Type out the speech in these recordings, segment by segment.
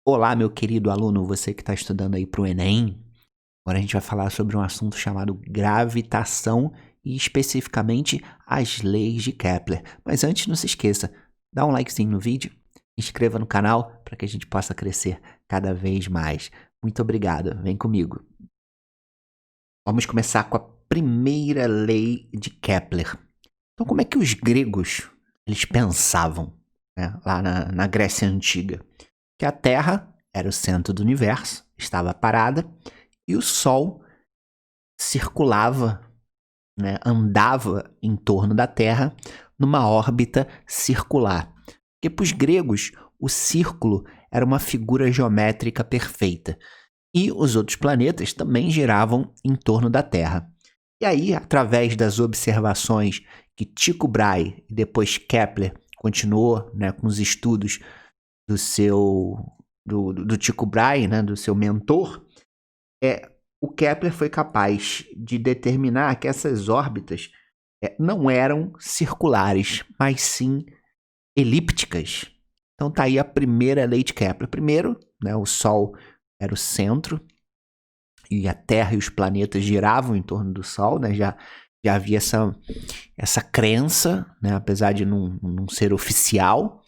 Olá, meu querido aluno, você que está estudando aí para o Enem. Agora a gente vai falar sobre um assunto chamado gravitação e especificamente as leis de Kepler. Mas antes, não se esqueça, dá um likezinho no vídeo, inscreva no canal para que a gente possa crescer cada vez mais. Muito obrigado, vem comigo. Vamos começar com a primeira lei de Kepler. Então, como é que os gregos eles pensavam, né, lá na Grécia Antiga? Que a Terra era o centro do universo, estava parada, e o Sol circulava, né, andava em torno da Terra numa órbita circular. Porque para os gregos, o círculo era uma figura geométrica perfeita. E os outros planetas também giravam em torno da Terra. E aí, através das observações que Tycho Brahe e depois Kepler continuou, né, com os estudos do Tycho Brahe, né, do seu mentor, o Kepler foi capaz de determinar que essas órbitas não eram circulares, mas sim elípticas. Então tá aí a primeira lei de Kepler. Primeiro, né, o Sol era o centro e a Terra e os planetas giravam em torno do Sol, né? Já havia essa crença, né, apesar de não ser oficial,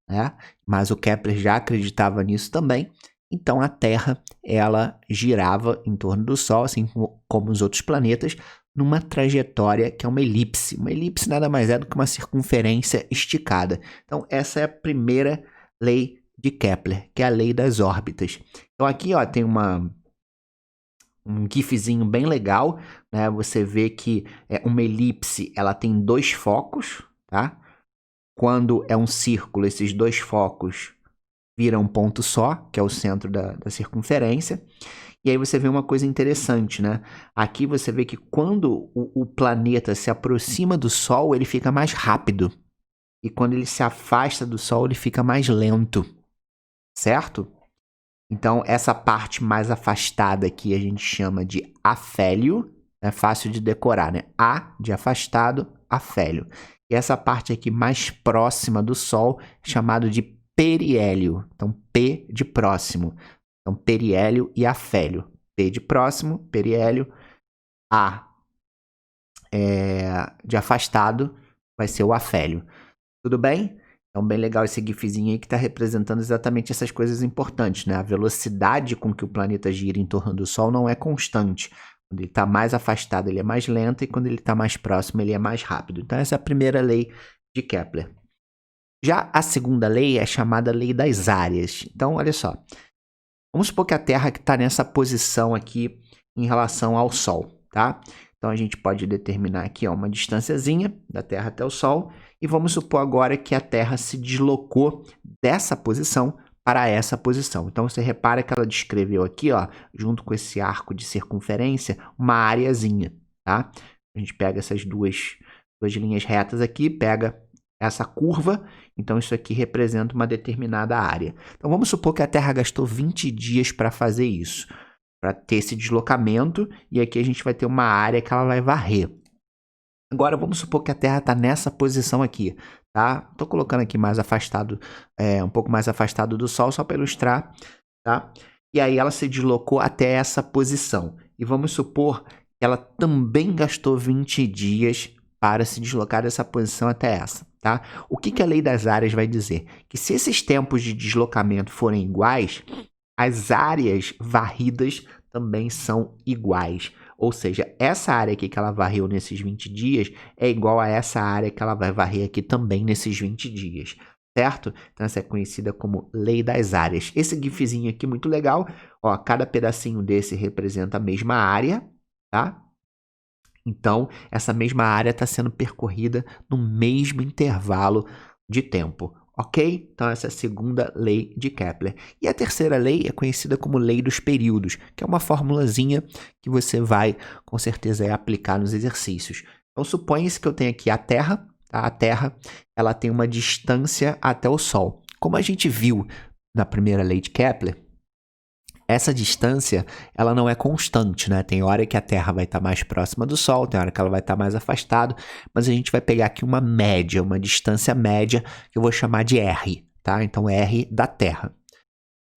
né? Mas o Kepler já acreditava nisso também. Então a Terra ela girava em torno do Sol, assim como os outros planetas, numa trajetória que é uma elipse. Uma elipse nada mais é do que uma circunferência esticada. Então essa é a primeira lei de Kepler, que é a lei das órbitas. Então aqui ó, tem um gifzinho bem legal, né? Você vê que uma elipse ela tem dois focos, tá? Quando é um círculo, esses dois focos viram um ponto só, que é o centro da circunferência. E aí você vê uma coisa interessante, né? Aqui você vê que quando o planeta se aproxima do Sol, ele fica mais rápido. E quando ele se afasta do Sol, ele fica mais lento. Certo? Então, essa parte mais afastada aqui a gente chama de afélio. É fácil de decorar, né? A de afastado, afélio. E essa parte aqui mais próxima do Sol é chamado de periélio. Então, P de próximo. Então, periélio e afélio. P de próximo, periélio. A de afastado vai ser o afélio. Tudo bem? Então, bem legal esse gifzinho aí que está representando exatamente essas coisas importantes, né? A velocidade com que o planeta gira em torno do Sol não é constante. Quando ele está mais afastado, ele é mais lento, e quando ele está mais próximo, ele é mais rápido. Então, essa é a primeira lei de Kepler. Já a segunda lei é chamada lei das áreas. Então, olha só. Vamos supor que a Terra está nessa posição aqui em relação ao Sol, tá? Então, a gente pode determinar aqui ó, uma distânciazinha da Terra até o Sol. E vamos supor agora que a Terra se deslocou dessa posição para essa posição. Então, você repara que ela descreveu aqui, ó, junto com esse arco de circunferência, uma areazinha, tá? A gente pega essas duas linhas retas aqui, pega essa curva, então isso aqui representa uma determinada área. Então, vamos supor que a Terra gastou 20 dias para fazer isso, para ter esse deslocamento, e aqui a gente vai ter uma área que ela vai varrer. Agora, vamos supor que a Terra está nessa posição aqui, tá? Estou colocando aqui mais afastado, um pouco mais afastado do Sol, só para ilustrar, tá? E aí ela se deslocou até essa posição. E vamos supor que ela também gastou 20 dias para se deslocar dessa posição até essa, tá? O que a lei das áreas vai dizer? Que se esses tempos de deslocamento forem iguais, as áreas varridas também são iguais. Ou seja, essa área aqui que ela varreu nesses 20 dias é igual a essa área que ela vai varrer aqui também nesses 20 dias, certo? Então essa é conhecida como lei das áreas. Esse gifzinho aqui muito legal, ó, cada pedacinho desse representa a mesma área, tá? Então essa mesma área está sendo percorrida no mesmo intervalo de tempo. Ok? Então essa é a segunda lei de Kepler. E a terceira lei é conhecida como lei dos períodos, que é uma formulazinha que você vai, com certeza, aplicar nos exercícios. Então suponha-se que eu tenho aqui a Terra, tá? A Terra ela tem uma distância até o Sol. Como a gente viu na primeira lei de Kepler, essa distância ela não é constante, né? Tem hora que a Terra vai estar mais próxima do Sol, tem hora que ela vai estar mais afastada, mas a gente vai pegar aqui uma média, uma distância média, que eu vou chamar de R, tá? Então, R da Terra.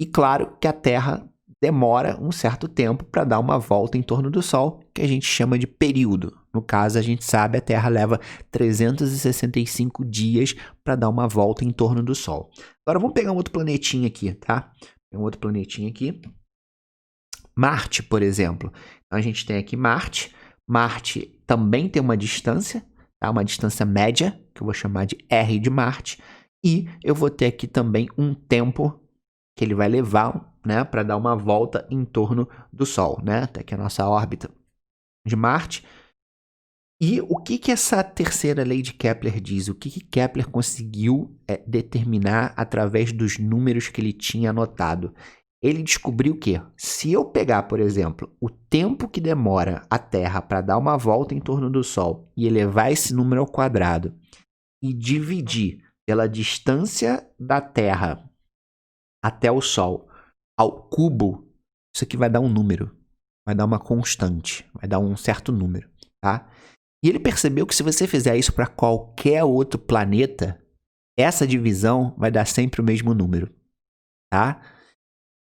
E claro que a Terra demora um certo tempo para dar uma volta em torno do Sol, que a gente chama de período. No caso, a gente sabe a Terra leva 365 dias para dar uma volta em torno do Sol. Agora vamos pegar um outro planetinha aqui, tá? Um outro planetinha aqui. Marte, por exemplo. Então a gente tem aqui Marte. Marte também tem uma distância, tá? Uma distância média, que eu vou chamar de R de Marte. E eu vou ter aqui também um tempo que ele vai levar, né, para dar uma volta em torno do Sol, né? Até aqui a nossa órbita de Marte. E o que essa terceira lei de Kepler diz? O que Kepler conseguiu determinar através dos números que ele tinha anotado? Ele descobriu que, se eu pegar, por exemplo, o tempo que demora a Terra para dar uma volta em torno do Sol e elevar esse número ao quadrado e dividir pela distância da Terra até o Sol ao cubo, isso aqui vai dar um número, vai dar uma constante, vai dar um certo número, tá? E ele percebeu que se você fizer isso para qualquer outro planeta, essa divisão vai dar sempre o mesmo número, tá?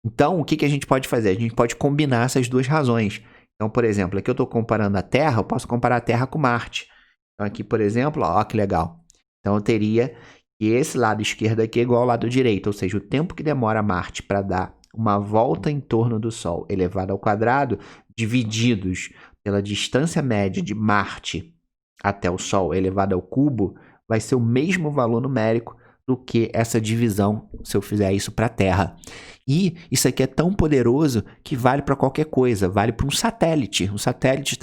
Então, o que a gente pode fazer? A gente pode combinar essas duas razões. Então, por exemplo, aqui eu estou comparando a Terra, eu posso comparar a Terra com Marte. Então, aqui, por exemplo, ó que legal. Então, eu teria que esse lado esquerdo aqui é igual ao lado direito, ou seja, o tempo que demora Marte para dar uma volta em torno do Sol elevado ao quadrado, divididos pela distância média de Marte até o Sol elevado ao cubo, vai ser o mesmo valor numérico do que essa divisão se eu fizer isso para a Terra. E isso aqui é tão poderoso que vale para qualquer coisa, vale para um satélite de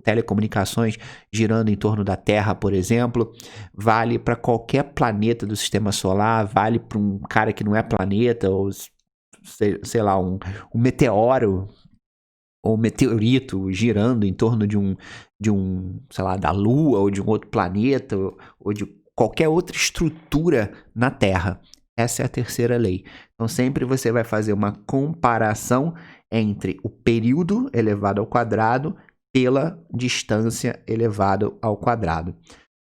telecomunicações girando em torno da Terra, por exemplo, vale para qualquer planeta do sistema solar, vale para um cara que não é planeta, ou sei lá, um meteoro ou um meteorito girando em torno de um, sei lá, da Lua ou de um outro planeta ou de qualquer outra estrutura na Terra. Essa é a terceira lei. Então, sempre você vai fazer uma comparação entre o período elevado ao quadrado pela distância elevada ao quadrado.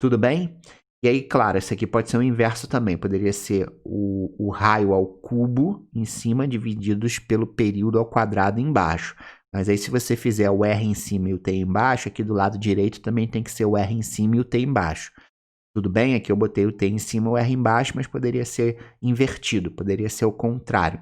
Tudo bem? E aí, claro, esse aqui pode ser o inverso também. Poderia ser o raio ao cubo em cima divididos pelo período ao quadrado embaixo. Mas aí, se você fizer o R em cima e o T embaixo, aqui do lado direito também tem que ser o R em cima e o T embaixo. Tudo bem? Aqui eu botei o T em cima e o R embaixo, mas poderia ser invertido, poderia ser o contrário.